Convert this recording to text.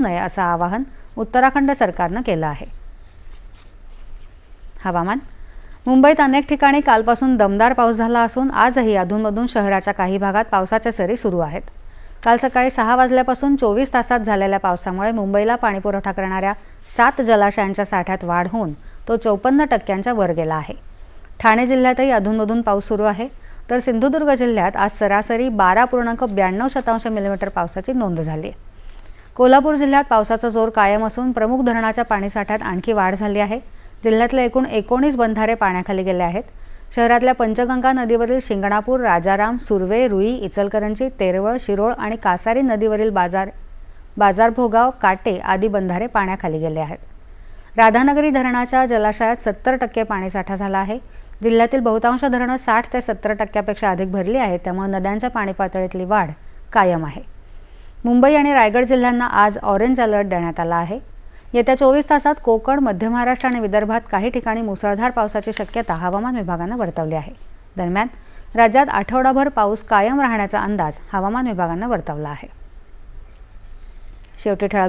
नये असं आवाहन उत्तराखंड सरकारनं केलं आहे। हवामान। मुंबईत अनेक ठिकाणी कालपासून दमदार पाऊस झाला असून आजही अधूनमधून शहराच्या काही भागात पावसाच्या सरी सुरू आहेत। काल सकाळी 6 वाजल्यापासून 24 तासात झालेल्या पावसामुळे मुंबईला पाणीपुरवठा करणाऱ्या 7 जलाशयांच्या साठ्यात वाढ होऊन तो 54% वर गेला आहे। ठाणे जिल्ह्यातही अधूनमधून पाऊस सुरू आहे, तर सिंधुदुर्ग जिल्ह्यात आज सरासरी 12.92 मिलीमीटर पावसाची नोंद झाली आहे। कोल्हापूर जिल्ह्यात पावसाचा जोर कायम असून प्रमुख धरणाच्या पाणीसाठ्यात आणखी वाढ झाली आहे। जिल्ह्यातले एकूण 19 बंधारे पाण्याखाली गेले आहेत। शहरातल्या पंचगंगा नदीवरील शिंगणापूर, राजाराम, सुर्वे, रुई, इचलकरंजी, तेरवळ, शिरोळ आणि कासारी नदीवरील बाजारभोगाव, काटे आदी बंधारे पाण्याखाली गेले आहेत। राधानगरी धरणाच्या जलाशयात 70% पाणीसाठा झाला आहे। जिल्ह्यातील बहुतांश धरणं 60 ते 70% अधिक भरली आहेत, त्यामुळे नद्यांच्या पाणी पातळीतली वाढ कायम आहे। मुंबई आणि रायगड जिल्ह्यांना आज ऑरेंज अलर्ट देण्यात आला आहे। येत्या 24 तासात कोकण, मध्य महाराष्ट्र आणि विदर्भात काही ठिकाणी मुसळधार पावसाची शक्यता हवामान विभागानं वर्तवली आहे। दरम्यान राज्यात आठवडाभर पाऊस कायम राहण्याचा अंदाज हवामान विभागानं वर्तवला आहे। शेवटी ठळक